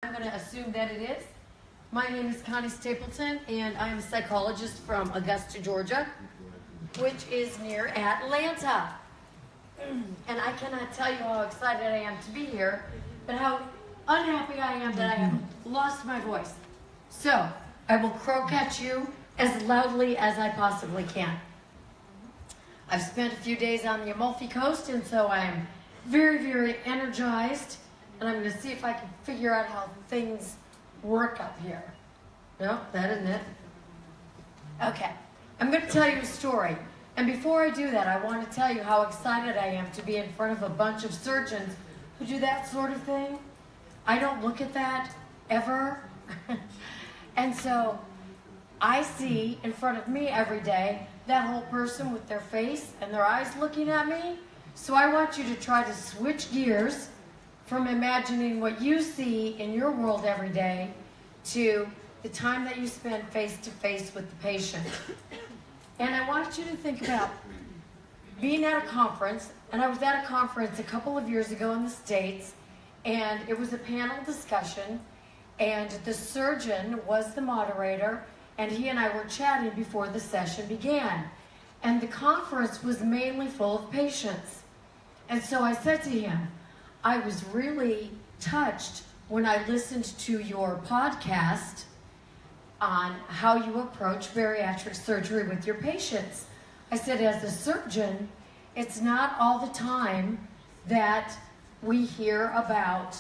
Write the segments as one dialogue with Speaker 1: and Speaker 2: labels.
Speaker 1: I'm going to assume that it is. My name is Connie Stapleton, and I'm a psychologist from Augusta, Georgia, which is near Atlanta. And I cannot tell you how excited I am to be here, but how unhappy I am that I have lost my voice. So, I will croak at you as loudly as I possibly can. I've spent a few days on the Amalfi Coast, and so I am very, very energized. And I'm going to see if I can figure out how things work up here. No, that isn't it. Okay, I'm going to tell you a story. And before I do that, I want to tell you how excited I am to be in front of a bunch of surgeons who do that sort of thing. I don't look at that ever. And so I see in front of me every day that whole person with their face and their eyes looking at me. So I want you to try to switch gears from imagining what you see in your world every day to the time that you spend face-to-face with the patient. And I want you to think about being at a conference, and I was at a conference a couple of years ago in the States, and it was a panel discussion, and the surgeon was the moderator, and he and I were chatting before the session began. And the conference was mainly full of patients. And so I said to him, I was really touched when I listened to your podcast on how you approach bariatric surgery with your patients. I said, as a surgeon, it's not all the time that we hear about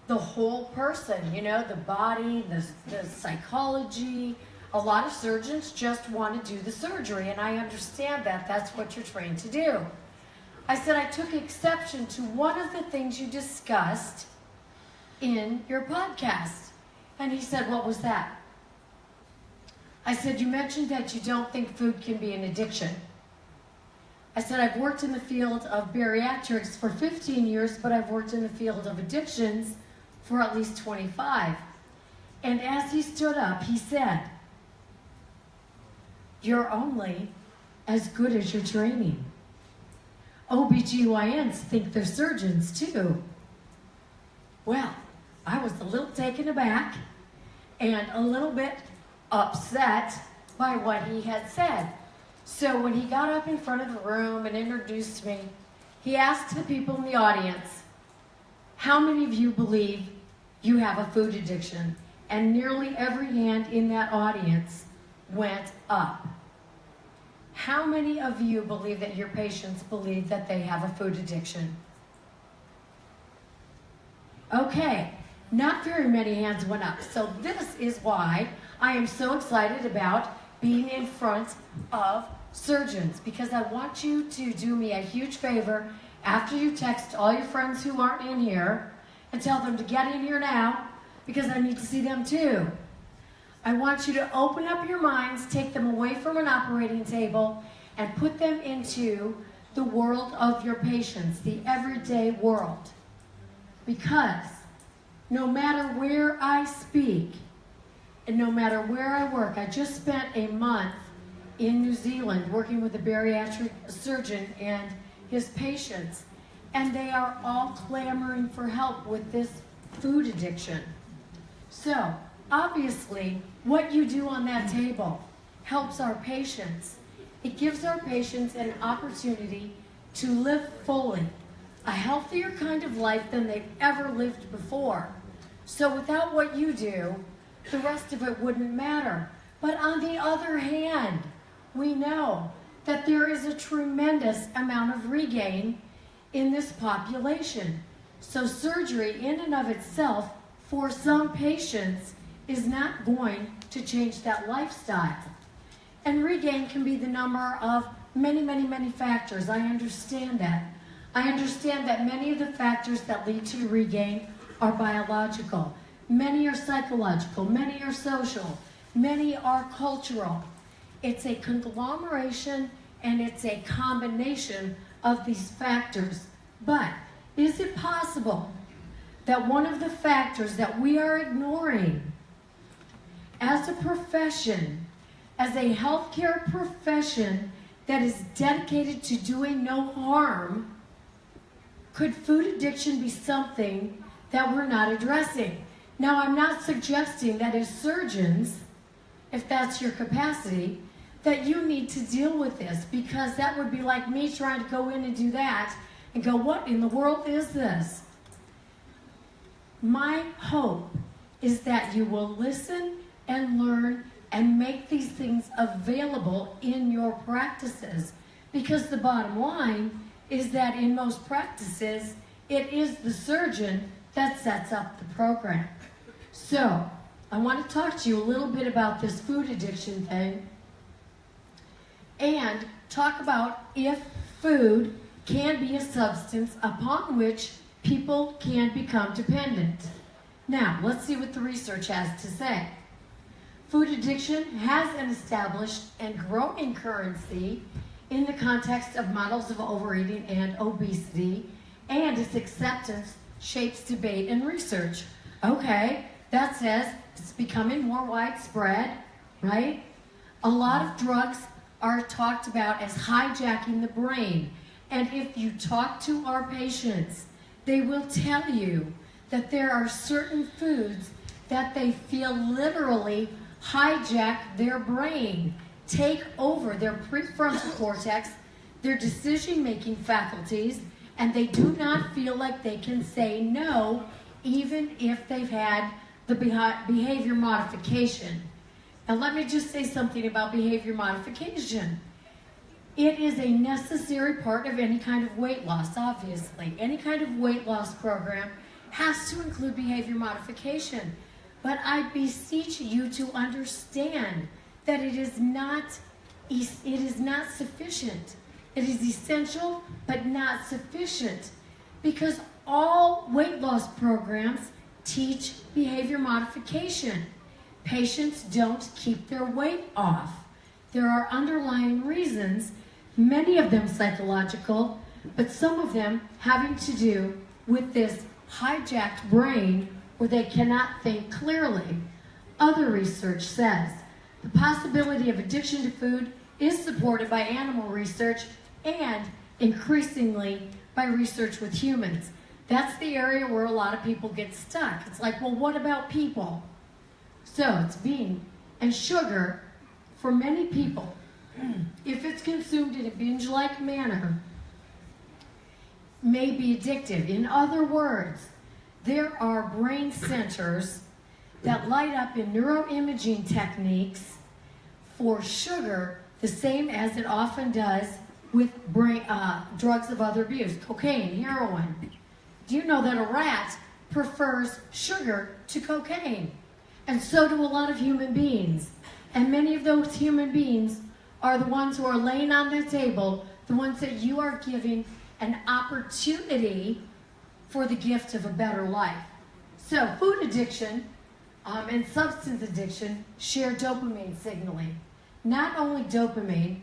Speaker 1: the whole person, you know, the body, the psychology. A lot of surgeons just want to do the surgery, and I understand that. That's what you're trained to do. I said, I took exception to one of the things you discussed in your podcast. And he said, what was that? I said, you mentioned that you don't think food can be an addiction. I said, I've worked in the field of bariatrics for 15 years, but I've worked in the field of addictions for at least 25. And as he stood up, he said, you're only as good as your training. OBGYNs think they're surgeons too. Well, I was a little taken aback and a little bit upset by what he had said. So when he got up in front of the room and introduced me, he asked the people in the audience, how many of you believe you have a food addiction? And nearly every hand in that audience went up. How many of you believe that your patients believe that they have a food addiction? Okay, not very many hands went up. So this is why I am so excited about being in front of surgeons, because I want you to do me a huge favor after you text all your friends who aren't in here and tell them to get in here now, because I need to see them too. I want you to open up your minds, take them away from an operating table, and put them into the world of your patients, the everyday world. Because no matter where I speak, and no matter where I work, I just spent a month in New Zealand working with a bariatric surgeon and his patients, and they are all clamoring for help with this food addiction. So, obviously, what you do on that table helps our patients. It gives our patients an opportunity to live fully, a healthier kind of life than they've ever lived before. So without what you do, the rest of it wouldn't matter. But on the other hand, we know that there is a tremendous amount of regain in this population. So surgery in and of itself, for some patients, is not going to change that lifestyle. And regain can be the number of many, many, many factors. I understand that. I understand that many of the factors that lead to regain are biological. Many are psychological. Many are social. Many are cultural. It's a conglomeration and it's a combination of these factors. But is it possible that one of the factors that we are ignoring as a profession, as a healthcare profession that is dedicated to doing no harm, could food addiction be something that we're not addressing? Now, I'm not suggesting that as surgeons, if that's your capacity, that you need to deal with this, because that would be like me trying to go in and do that and go, what in the world is this? My hope is that you will listen and learn and make these things available in your practices, because the bottom line is that in most practices, it is the surgeon that sets up the program. So, I want to talk to you a little bit about this food addiction thing and talk about if food can be a substance upon which people can become dependent. Now, let's see what the research has to say. Food addiction has an established and growing currency in the context of models of overeating and obesity, and its acceptance shapes debate and research. Okay, that says it's becoming more widespread, right? A lot of drugs are talked about as hijacking the brain. And if you talk to our patients, they will tell you that there are certain foods that they feel literally hijack their brain, take over their prefrontal cortex, their decision-making faculties, and they do not feel like they can say no, even if they've had the behavior modification. Now let me just say something about behavior modification. It is a necessary part of any kind of weight loss, obviously. Any kind of weight loss program has to include behavior modification. But I beseech you to understand that it is not sufficient. It is essential, but not sufficient, because all weight loss programs teach behavior modification. Patients don't keep their weight off. There are underlying reasons, many of them psychological, but some of them having to do with this hijacked brain where they cannot think clearly. Other research says the possibility of addiction to food is supported by animal research and increasingly by research with humans. That's the area where a lot of people get stuck. It's like, well, what about people? So it's bean and sugar for many people, if it's consumed in a binge-like manner, may be addictive. In other words, there are brain centers that light up in neuroimaging techniques for sugar the same as it often does with drugs of other abuse, cocaine, heroin. Do you know that a rat prefers sugar to cocaine? And so do a lot of human beings. And many of those human beings are the ones who are laying on the table, the ones that you are giving an opportunity for the gift of a better life. So food addiction and substance addiction share dopamine signaling. Not only dopamine,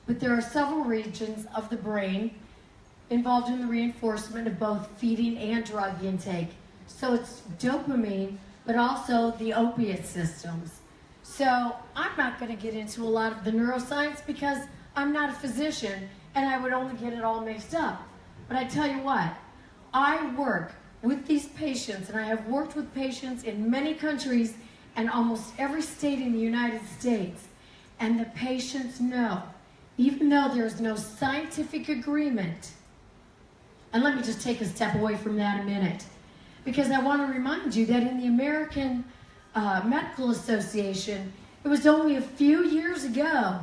Speaker 1: but there are several regions of the brain involved in the reinforcement of both feeding and drug intake. So it's dopamine, but also the opiate systems. So I'm not going to get into a lot of the neuroscience because I'm not a physician and I would only get it all mixed up. But I tell you what, I work with these patients, and I have worked with patients in many countries and almost every state in the United States. And the patients know, even though there's no scientific agreement, and let me just take a step away from that a minute, because I want to remind you that in the American Medical Association, it was only a few years ago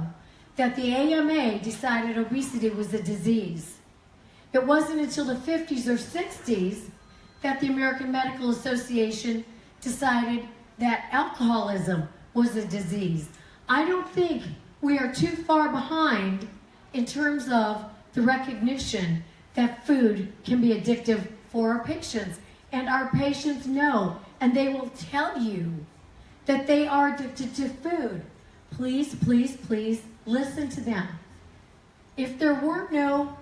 Speaker 1: that the AMA decided obesity was a disease. It wasn't until the 50s or 60s that the American Medical Association decided that alcoholism was a disease. I don't think we are too far behind in terms of the recognition that food can be addictive for our patients. And our patients know, and they will tell you that they are addicted to food. Please, please, please listen to them. If there were no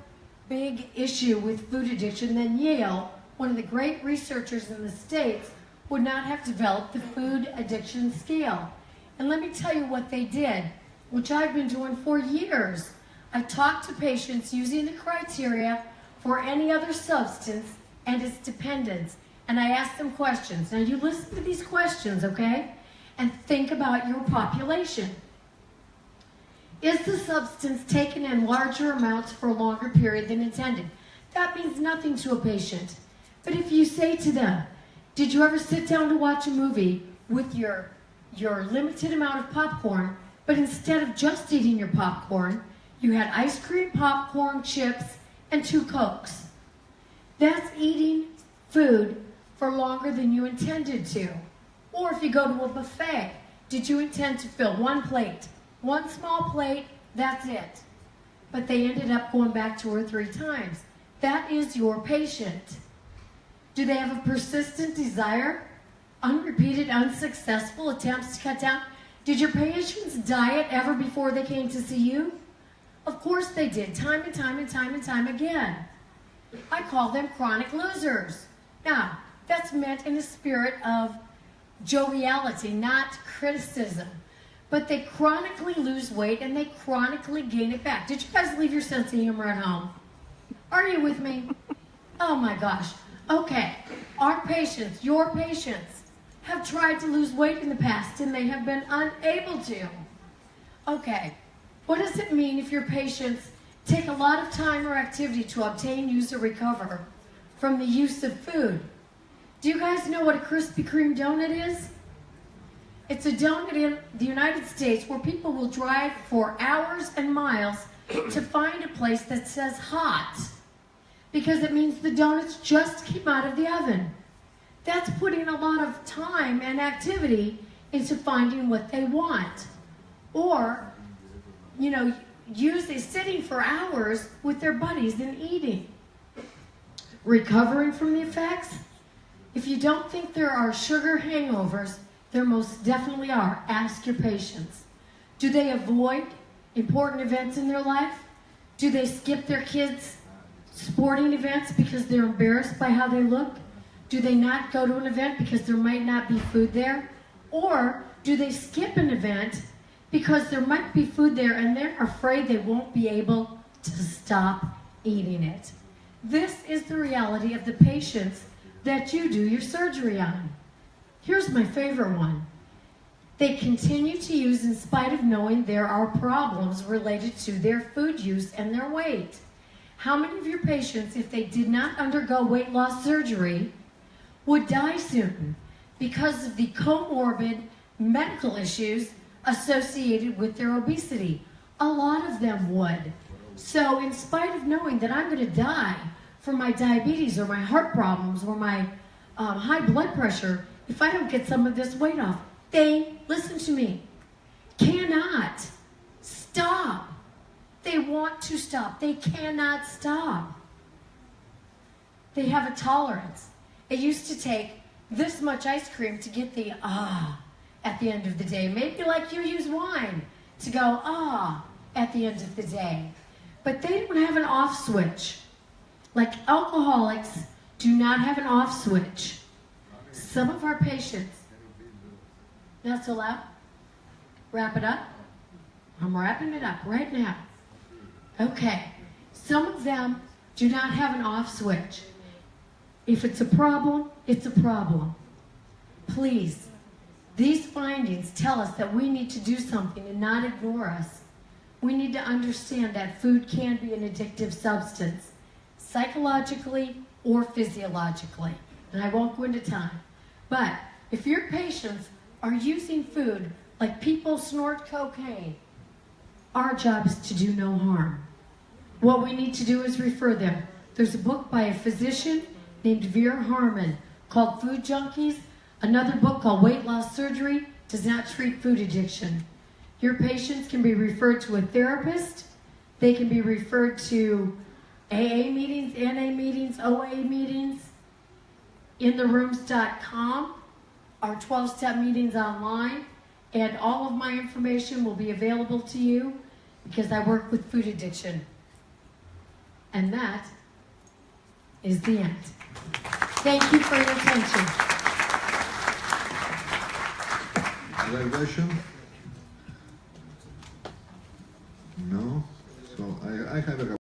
Speaker 1: big issue with food addiction, then Yale, one of the great researchers in the States, would not have developed the food addiction scale. And let me tell you what they did, which I've been doing for years. I talked to patients using the criteria for any other substance and its dependence. and I ask them questions. Now you listen to these questions, okay? And think about your population. Is the substance taken in larger amounts for a longer period than intended? That means nothing to a patient. But if you say to them, did you ever sit down to watch a movie with your limited amount of popcorn, but instead of just eating your popcorn, you had ice cream, popcorn, chips, and 2 Cokes? That's eating food for longer than you intended to. Or if you go to a buffet, did you intend to fill 1 plate? 1 small plate, that's it. But they ended up going back 2 or 3 times. That is your patient. Do they have a persistent desire? Unrepeated, unsuccessful attempts to cut down? Did your patients diet ever before they came to see you? Of course they did, time and time and time and time again. I call them chronic losers. Now, that's meant in the spirit of joviality, not criticism. But they chronically lose weight and they chronically gain it back. Did you guys leave your sense of humor at home? Are you with me? Oh my gosh. Okay, our patients, your patients, have tried to lose weight in the past and they have been unable to. Okay, what does it mean if your patients take a lot of time or activity to obtain, use, or recover from the use of food? Do you guys know what a Krispy Kreme donut is? It's a donut in the United States where people will drive for hours and miles to find a place that says hot, because it means the donuts just came out of the oven. That's putting a lot of time and activity into finding what they want. Or, usually sitting for hours with their buddies and eating. Recovering from the effects? If you don't think there are sugar hangovers, there most definitely are. Ask your patients. Do they avoid important events in their life? Do they skip their kids' sporting events because they're embarrassed by how they look? Do they not go to an event because there might not be food there? Or do they skip an event because there might be food there and they're afraid they won't be able to stop eating it? This is the reality of the patients that you do your surgery on. Here's my favorite one. They continue to use in spite of knowing there are problems related to their food use and their weight. How many of your patients, if they did not undergo weight loss surgery, would die soon because of the comorbid medical issues associated with their obesity? A lot of them would. So in spite of knowing that I'm going to die from my diabetes or my heart problems or my high blood pressure, if I don't get some of this weight off, they, listen to me, cannot stop. They want to stop. They cannot stop. They have a tolerance. It used to take this much ice cream to get the at the end of the day. Maybe like you use wine to go at the end of the day. But they don't have an off switch. Like alcoholics do not have an off switch. Some of our patients, not so loud, wrap it up. I'm wrapping it up right now. Okay, some of them do not have an off switch. If it's a problem, it's a problem. Please, these findings tell us that we need to do something and not ignore us. We need to understand that food can be an addictive substance, psychologically or physiologically. And I won't go into time. But if your patients are using food like people snort cocaine, our job is to do no harm. What we need to do is refer them. There's a book by a physician named Vera Harmon called Food Junkies. Another book called Weight Loss Surgery Does Not Treat Food Addiction. Your patients can be referred to a therapist. They can be referred to AA meetings, NA meetings, OA meetings, intherooms.com, our 12-step meetings online, and all of my information will be available to you because I work with food addiction. And that is the end. Thank you for your attention.
Speaker 2: Other question? No? So I have a